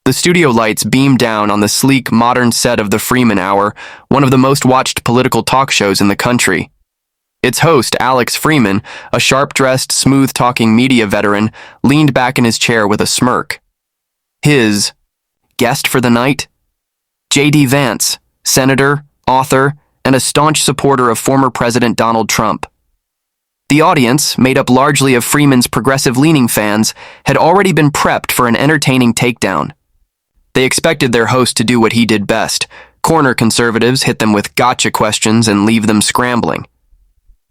The studio lights beamed down on the sleek, modern set of the Freeman Hour, one of the most watched political talk shows in the country. Its host, Alex Freeman, a sharp-dressed, smooth-talking media veteran, leaned back in his chair with a smirk. His guest for the night? J.D. Vance, senator, author, and a staunch supporter of former President Donald Trump. The audience, made up largely of Freeman's progressive-leaning fans, had already been prepped for an entertaining takedown. They expected their host to do what he did best: corner conservatives, hit them with gotcha questions, and leave them scrambling.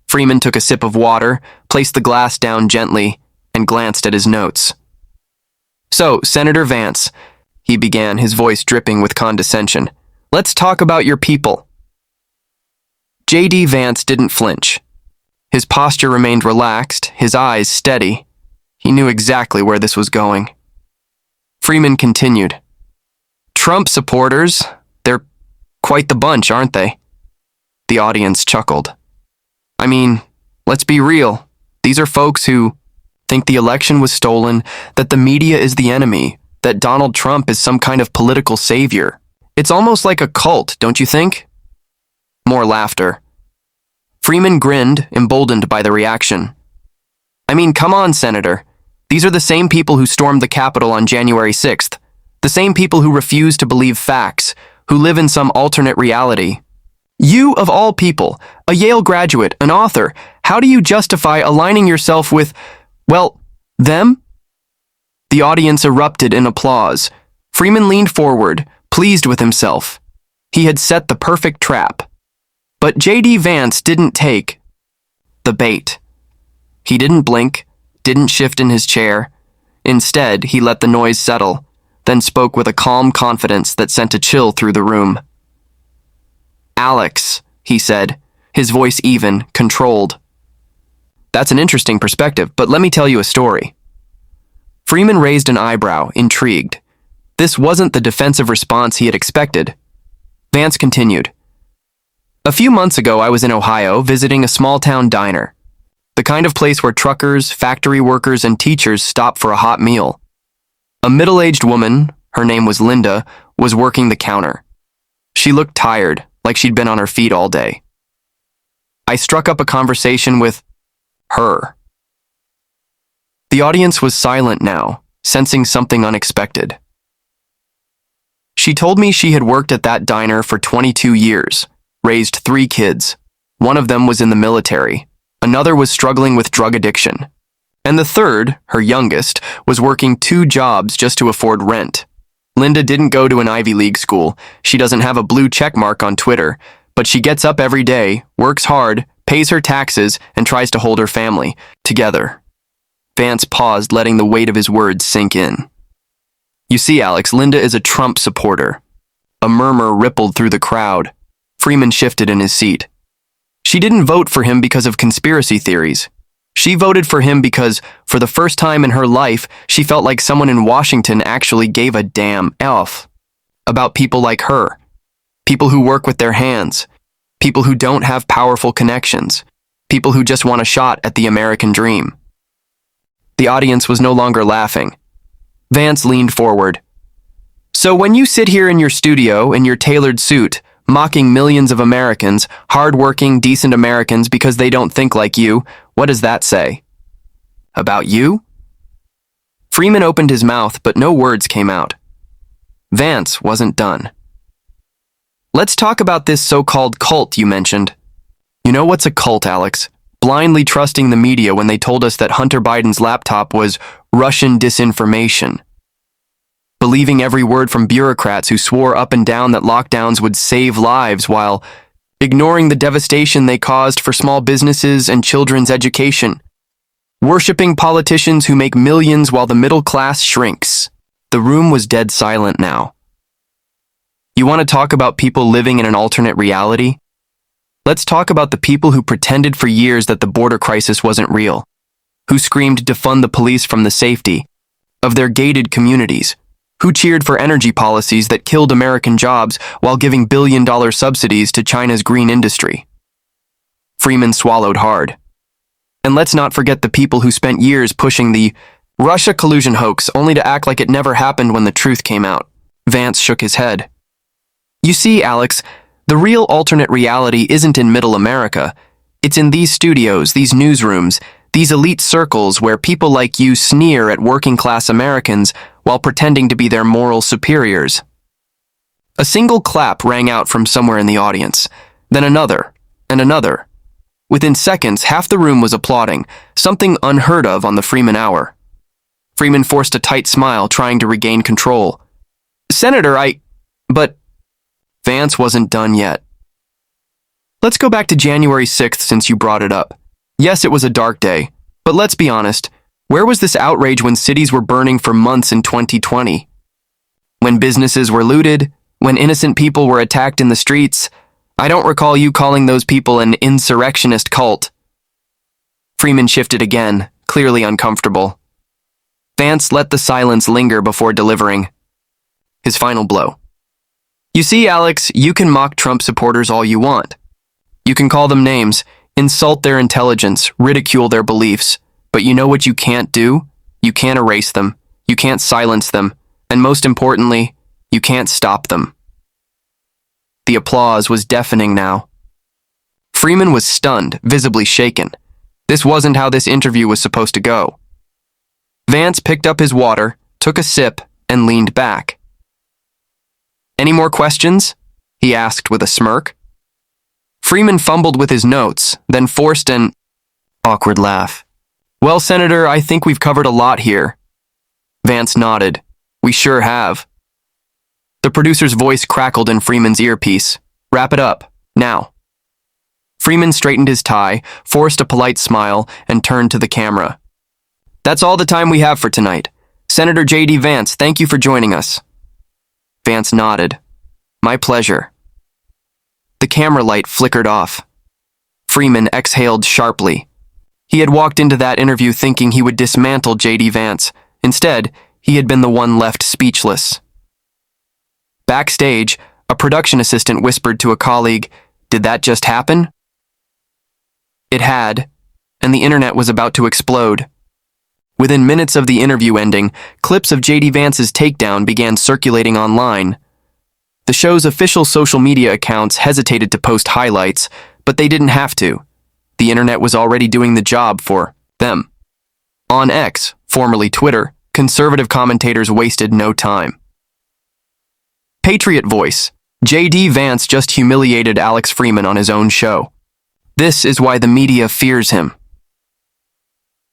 Freeman took a sip of water, placed the glass down gently, and glanced at his notes. "So, Senator Vance," he began, his voice dripping with condescension, "let's talk about your people." J.D. Vance didn't flinch. His posture remained relaxed, his eyes steady. He knew exactly where this was going. Freeman continued. "Trump supporters, they're quite the bunch, aren't they?" The audience chuckled. "I mean, let's be real. These are folks who think the election was stolen, that the media is the enemy, that Donald Trump is some kind of political savior. It's almost like a cult, don't you think?" More laughter. Freeman grinned, emboldened by the reaction. "I mean, come on, Senator. These are the same people who stormed the Capitol on January 6th. The same people who refuse to believe facts, who live in some alternate reality. You, of all people, a Yale graduate, an author, how do you justify aligning yourself with, well, them?" The audience erupted in applause. Freeman leaned forward, pleased with himself. He had set the perfect trap. But J.D. Vance didn't take the bait. He didn't blink, didn't shift in his chair. Instead, he let the noise settle, then spoke with a calm confidence that sent a chill through the room. "Alex," he said, his voice even, controlled. "That's an interesting perspective, but let me tell you a story." Freeman raised an eyebrow, intrigued. This wasn't the defensive response he had expected. Vance continued. "A few months ago, I was in Ohio visiting a small-town diner, the kind of place where truckers, factory workers, and teachers stop for a hot meal. A middle-aged woman, her name was Linda, was working the counter. She looked tired, like she'd been on her feet all day. I struck up a conversation with her." The audience was silent now, sensing something unexpected. "She told me she had worked at that diner for 22 years, raised 3 kids. One of them was in the military. Another was struggling with drug addiction. And the third, her youngest, was working 2 jobs just to afford rent. Linda didn't go to an Ivy League school. She doesn't have a blue check mark on Twitter, but she gets up every day, works hard, pays her taxes, and tries to hold her family together." Vance paused, letting the weight of his words sink in. "You see, Alex, Linda is a Trump supporter." A murmur rippled through the crowd. Freeman shifted in his seat. "She didn't vote for him because of conspiracy theories. She voted for him because, for the first time in her life, she felt like someone in Washington actually gave a damn F about people like her. People who work with their hands. People who don't have powerful connections. People who just want a shot at the American dream." The audience was no longer laughing. Vance leaned forward. "So when you sit here in your studio in your tailored suit, mocking millions of Americans, hard-working, decent Americans because they don't think like you, what does that say? About you?" Freeman opened his mouth, but no words came out. Vance wasn't done. "Let's talk about this so-called cult you mentioned." "You know what's a cult, Alex? Blindly trusting the media when they told us that Hunter Biden's laptop was Russian disinformation. Believing every word from bureaucrats who swore up and down that lockdowns would save lives while ignoring the devastation they caused for small businesses and children's education. Worshipping politicians who make millions while the middle class shrinks." The room was dead silent now. "You want to talk about people living in an alternate reality? Let's talk about the people who pretended for years that the border crisis wasn't real, who screamed defund the police from the safety of their gated communities, who cheered for energy policies that killed American jobs while giving billion-dollar subsidies to China's green industry." Freeman swallowed hard. "And let's not forget the people who spent years pushing the Russia collusion hoax, only to act like it never happened when the truth came out. Vance shook his head. You see, Alex, the real alternate reality isn't in Middle America. It's in these studios, these newsrooms, these elite circles where people like you sneer at working-class Americans while pretending to be their moral superiors. A single clap rang out from somewhere in the audience, then another, and another. Within seconds, half the room was applauding, something unheard of on the Freeman Hour. Freeman forced a tight smile, trying to regain control. Senator, But Vance wasn't done yet. Let's go back to January 6th since you brought it up. Yes, it was a dark day, but let's be honest. Where was this outrage when cities were burning for months in 2020? When businesses were looted? When innocent people were attacked in the streets? I don't recall you calling those people an insurrectionist cult. Freeman shifted again, clearly uncomfortable. Vance let the silence linger before delivering his final blow. You see, Alex, you can mock Trump supporters all you want. You can call them names, insult their intelligence, ridicule their beliefs, but you know what you can't do? You can't erase them, you can't silence them, and most importantly, you can't stop them. The applause was deafening now. Freeman was stunned, visibly shaken. This wasn't how this interview was supposed to go. Vance picked up his water, took a sip, and leaned back. Any more questions? He asked with a smirk. Freeman fumbled with his notes, then forced an awkward laugh. Well, Senator, I think we've covered a lot here. Vance nodded. We sure have. The producer's voice crackled in Freeman's earpiece. Wrap it up, now. Freeman straightened his tie, forced a polite smile, and turned to the camera. That's all the time we have for tonight. Senator J.D. Vance, thank you for joining us. Vance nodded. My pleasure. The camera light flickered off. Freeman exhaled sharply. He had walked into that interview thinking he would dismantle J.D. Vance. Instead, he had been the one left speechless. Backstage, a production assistant whispered to a colleague, "Did that just happen?" It had, and the internet was about to explode. Within minutes of the interview ending, clips of J.D. Vance's takedown began circulating online. The show's official social media accounts hesitated to post highlights, but they didn't have to. The internet was already doing the job for them. On X, formerly Twitter, conservative commentators wasted no time. Patriot Voice. J.D. Vance just humiliated Alex Freeman on his own show. This is why the media fears him.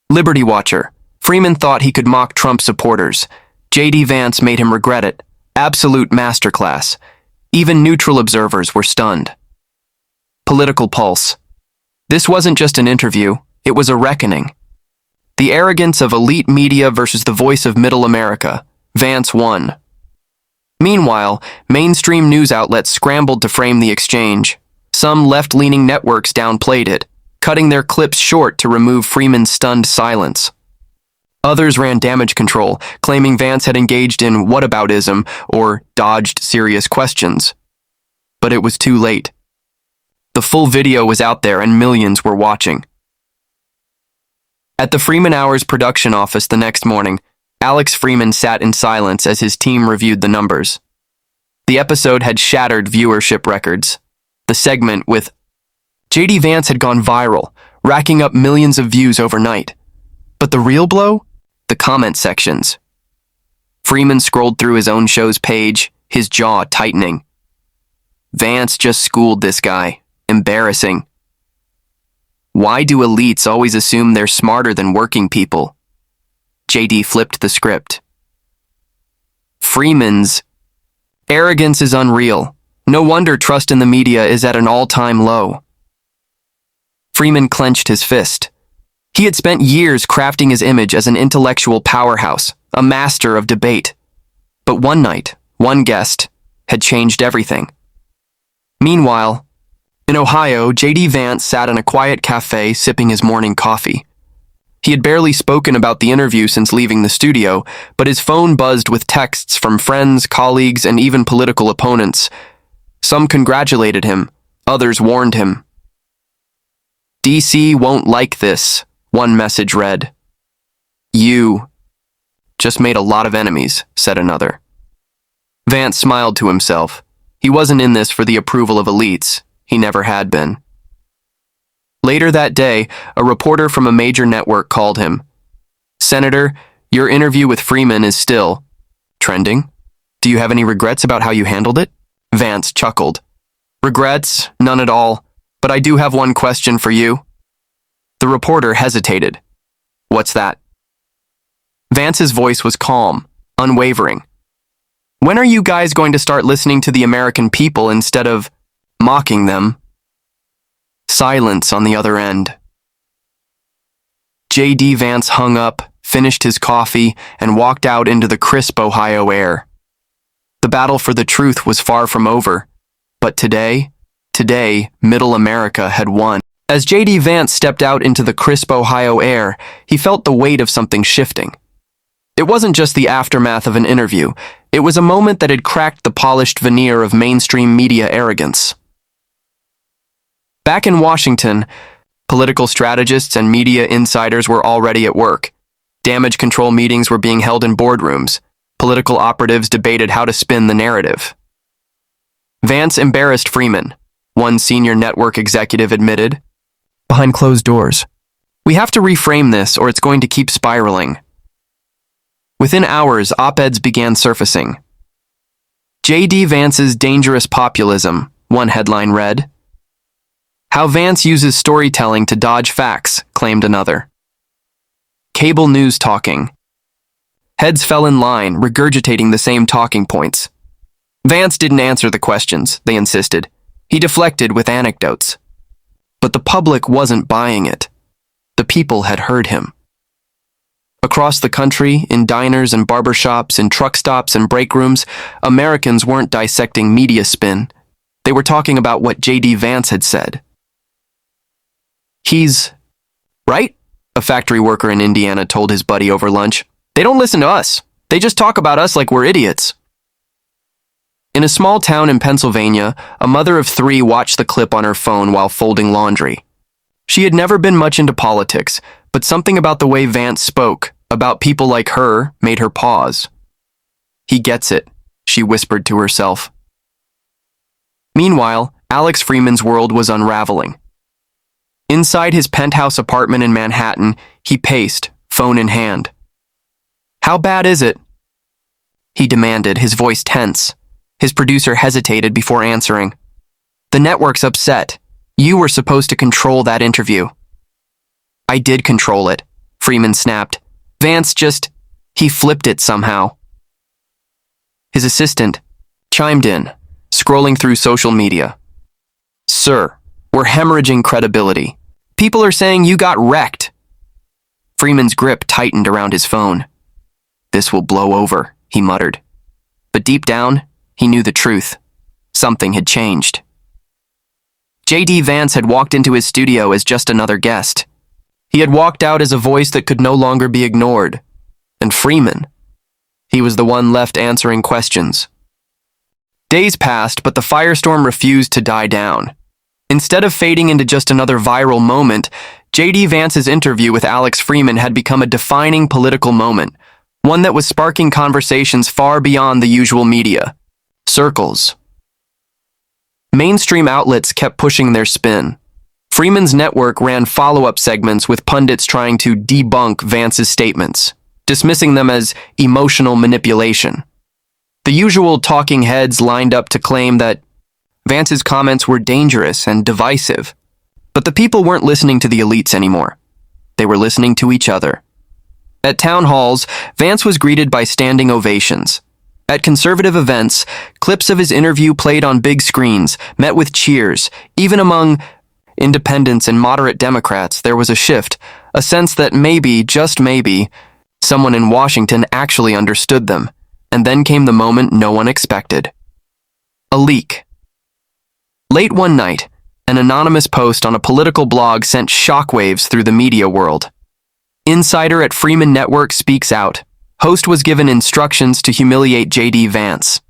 Liberty Watcher. Freeman thought he could mock Trump supporters. J.D. Vance made him regret it. Absolute masterclass. Even neutral observers were stunned. Political Pulse. This wasn't just an interview, it was a reckoning. The arrogance of elite media versus the voice of middle America. Vance won. Meanwhile, mainstream news outlets scrambled to frame the exchange. Some left-leaning networks downplayed it, cutting their clips short to remove Freeman's stunned silence. Others ran damage control, claiming Vance had engaged in whataboutism or dodged serious questions. But it was too late. The full video was out there and millions were watching. At the Freeman Hour's production office the next morning, Alex Freeman sat in silence as his team reviewed the numbers. The episode had shattered viewership records. The segment with J.D. Vance had gone viral, racking up millions of views overnight. But the real blow? The comment sections. Freeman scrolled through his own show's page, his jaw tightening. Vance just schooled this guy. Embarrassing. Why do elites always assume they're smarter than working people? J.D. flipped the script. Freeman's arrogance is unreal. No wonder trust in the media is at an all-time low. Freeman clenched his fist. He had spent years crafting his image as an intellectual powerhouse, a master of debate. But one night, one guest, had changed everything. Meanwhile, in Ohio, J.D. Vance sat in a quiet cafe sipping his morning coffee. He had barely spoken about the interview since leaving the studio, but his phone buzzed with texts from friends, colleagues, and even political opponents. Some congratulated him, others warned him. DC won't like this, one message read. You Just made a lot of enemies, said another. Vance smiled to himself. He wasn't in this for the approval of elites. He never had been. Later that day, a reporter from a major network called him. Senator, your interview with Freeman is still trending. Do you have any regrets about how you handled it? Vance chuckled. Regrets? None at all. But I do have one question for you. The reporter hesitated. What's that? Vance's voice was calm, unwavering. When are you guys going to start listening to the American people instead of mocking them? Silence on the other end. J.D. Vance hung up, finished his coffee, and walked out into the crisp Ohio air. The battle for the truth was far from over, but today, Middle America had won. As J.D. Vance stepped out into the crisp Ohio air, he felt the weight of something shifting. It wasn't just the aftermath of an interview, it was a moment that had cracked the polished veneer of mainstream media arrogance. Back in Washington, political strategists and media insiders were already at work. Damage control meetings were being held in boardrooms. Political operatives debated how to spin the narrative. Vance embarrassed Freeman, one senior network executive admitted. Behind closed doors. We have to reframe this or it's going to keep spiraling. Within hours, op-eds began surfacing. J.D. Vance's dangerous populism, one headline read. How Vance uses storytelling to dodge facts, claimed another. Cable news talking. Heads fell in line, regurgitating the same talking points. Vance didn't answer the questions, they insisted. He deflected with anecdotes. But the public wasn't buying it. The people had heard him. Across the country, in diners and barbershops, in truck stops and break rooms, Americans weren't dissecting media spin. They were talking about what J.D. Vance had said. He's right, a factory worker in Indiana told his buddy over lunch. They don't listen to us. They just talk about us like we're idiots. In a small town in Pennsylvania, a mother of 3 watched the clip on her phone while folding laundry. She had never been much into politics, but something about the way Vance spoke, about people like her, made her pause. He gets it, she whispered to herself. Meanwhile, Alex Freeman's world was unraveling. Inside his penthouse apartment in Manhattan, he paced, phone in hand. How bad is it? He demanded, his voice tense. His producer hesitated before answering. The network's upset. You were supposed to control that interview. I did control it, Freeman snapped. Vance he flipped it somehow. His assistant chimed in, scrolling through social media. Sir, we're hemorrhaging credibility. People are saying you got wrecked. Freeman's grip tightened around his phone. This will blow over, he muttered. But deep down, he knew the truth. Something had changed. J.D. Vance had walked into his studio as just another guest. He had walked out as a voice that could no longer be ignored. And Freeman, he was the one left answering questions. Days passed, but the firestorm refused to die down. Instead of fading into just another viral moment, J.D. Vance's interview with Alex Freeman had become a defining political moment, one that was sparking conversations far beyond the usual media. Circles. Mainstream outlets kept pushing their spin. Freeman's network ran follow-up segments with pundits trying to debunk Vance's statements, dismissing them as emotional manipulation. The usual talking heads lined up to claim that Vance's comments were dangerous and divisive. But the people weren't listening to the elites anymore. They were listening to each other. At town halls, Vance was greeted by standing ovations. At conservative events, clips of his interview played on big screens, met with cheers. Even among independents and moderate Democrats, there was a shift, a sense that maybe, just maybe, someone in Washington actually understood them. And then came the moment no one expected. A leak. Late one night, an anonymous post on a political blog sent shockwaves through the media world. Insider at Freeman Network speaks out. Host was given instructions to humiliate J.D. Vance.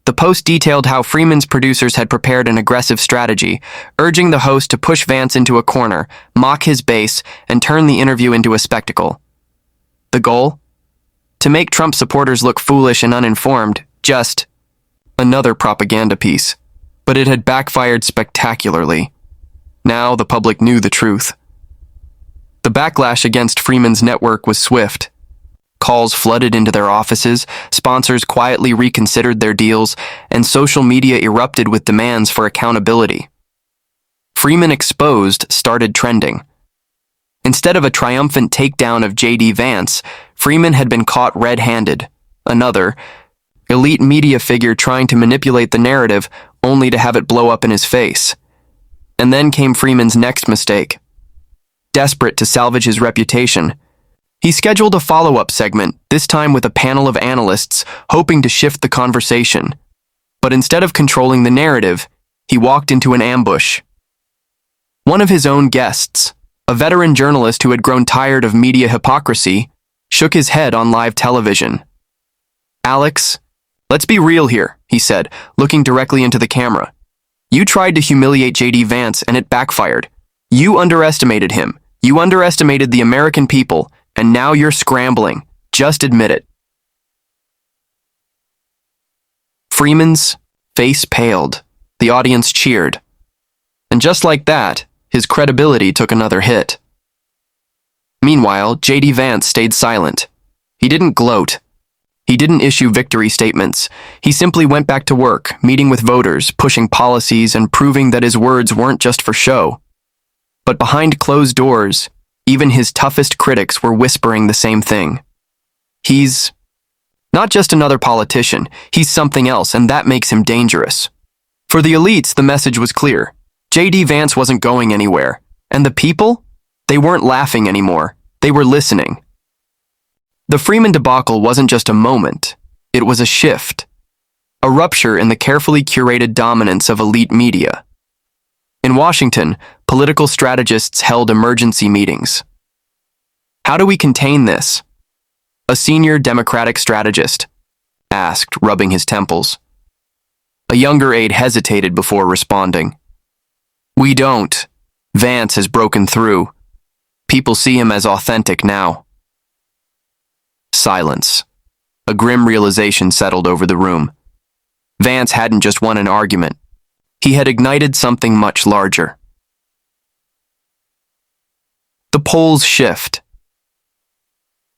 The post detailed how Freeman's producers had prepared an aggressive strategy, urging the host to push Vance into a corner, mock his base, and turn the interview into a spectacle. The goal? to make Trump supporters look foolish and uninformed, just another propaganda piece. But it had backfired spectacularly. Now the public knew the truth. The backlash against Freeman's network was swift. Calls flooded into their offices, sponsors quietly reconsidered their deals, and social media erupted with demands for accountability. Freeman Exposed started trending. Instead of a triumphant takedown of J.D. Vance, Freeman had been caught red-handed. Another elite media figure trying to manipulate the narrative only to have it blow up in his face. And then came Freeman's next mistake. Desperate to salvage his reputation, he scheduled a follow-up segment, this time with a panel of analysts, hoping to shift the conversation. But instead of controlling the narrative, he walked into an ambush. One of his own guests, a veteran journalist who had grown tired of media hypocrisy, shook his head on live television. "Alex, let's be real here," he said, looking directly into the camera. "You tried to humiliate J.D. Vance and it backfired. You underestimated him. You underestimated the American people, and now you're scrambling. Just admit it." Freeman's face paled. The audience cheered. And just like that, his credibility took another hit. Meanwhile, J.D. Vance stayed silent. He didn't gloat. He didn't issue victory statements. He simply went back to work, meeting with voters, pushing policies, and proving that his words weren't just for show. But behind closed doors, even his toughest critics were whispering the same thing. He's not just another politician, he's something else, and that makes him dangerous. For the elites, the message was clear. J.D. Vance wasn't going anywhere. And the people? They weren't laughing anymore. They were listening. The Freeman debacle wasn't just a moment. It was a shift. A rupture in the carefully curated dominance of elite media. In Washington, political strategists held emergency meetings. "How do we contain this?" a senior Democratic strategist asked, rubbing his temples. A younger aide hesitated before responding. "We don't. Vance has broken through. People see him as authentic now." Silence. A grim realization settled over the room. Vance hadn't just won an argument. He had ignited something much larger. The polls shift.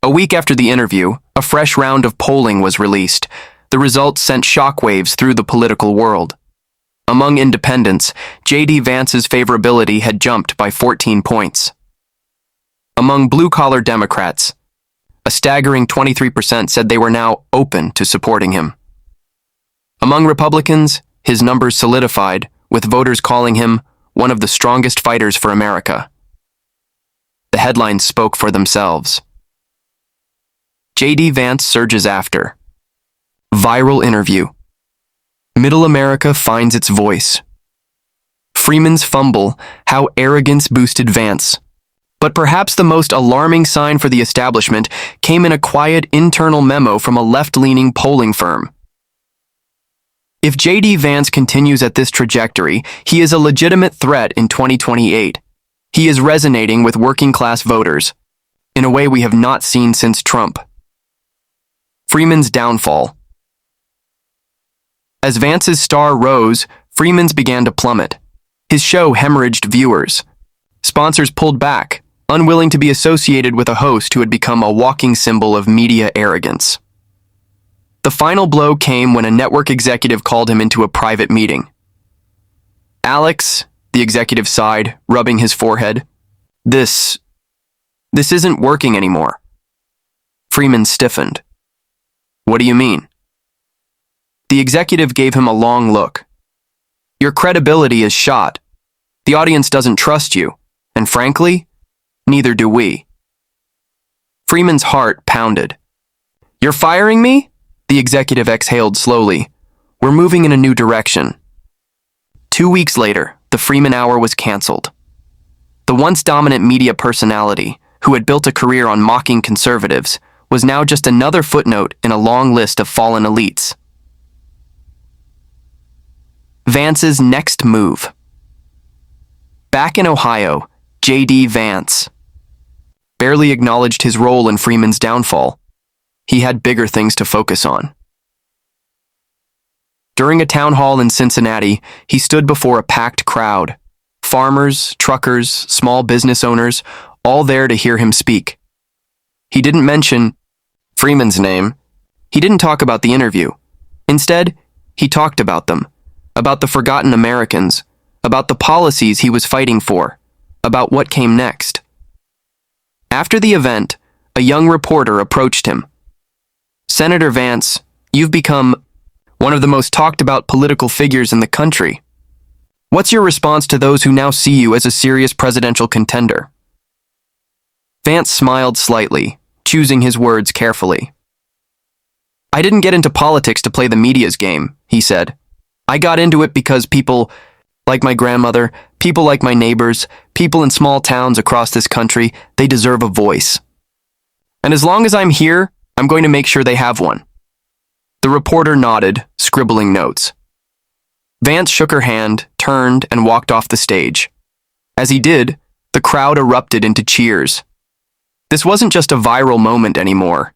A week after the interview, a fresh round of polling was released. The results sent shockwaves through the political world. Among independents, J.D. Vance's favorability had jumped by 14 points. Among blue-collar Democrats, a staggering 23% said they were now open to supporting him. Among Republicans, his numbers solidified, with voters calling him one of the strongest fighters for America. The headlines spoke for themselves. J.D. Vance surges after. Viral interview. Middle America finds its voice. Freeman's fumble, how arrogance boosted Vance. But perhaps the most alarming sign for the establishment came in a quiet internal memo from a left-leaning polling firm. If J.D. Vance continues at this trajectory, he is a legitimate threat in 2028. He is resonating with working-class voters, in a way we have not seen since Trump. Freeman's downfall. As Vance's star rose, Freeman's began to plummet. His show hemorrhaged viewers. Sponsors pulled back, unwilling to be associated with a host who had become a walking symbol of media arrogance. The final blow came when a network executive called him into a private meeting. "Alex," the executive sighed, rubbing his forehead, This isn't working anymore." Freeman stiffened. "What do you mean?" The executive gave him a long look. "Your credibility is shot. The audience doesn't trust you, and frankly, neither do we." Freeman's heart pounded. "You're firing me?" The executive exhaled slowly. "We're moving in a new direction." 2 weeks later, the Freeman Hour was canceled. The once dominant media personality, who had built a career on mocking conservatives, was now just another footnote in a long list of fallen elites. Vance's next move. Back in Ohio, J.D. Vance barely acknowledged his role in Freeman's downfall. he had bigger things to focus on. During a town hall in Cincinnati, he stood before a packed crowd. Farmers, truckers, small business owners, all there to hear him speak. He didn't mention Freeman's name. He didn't talk about the interview. Instead, he talked about them, about the forgotten Americans, about the policies he was fighting for, about what came next. After the event, a young reporter approached him. "Senator Vance, you've become one of the most talked about political figures in the country. What's your response to those who now see you as a serious presidential contender?" Vance smiled slightly, choosing his words carefully. "I didn't get into politics to play the media's game," he said. "I got into it because people like my grandmother, people like my neighbors, people in small towns across this country, they deserve a voice. And as long as I'm here, I'm going to make sure they have one." The reporter nodded, scribbling notes. Vance shook her hand, turned, and walked off the stage. As he did, the crowd erupted into cheers. This wasn't just a viral moment anymore.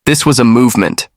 This was a movement.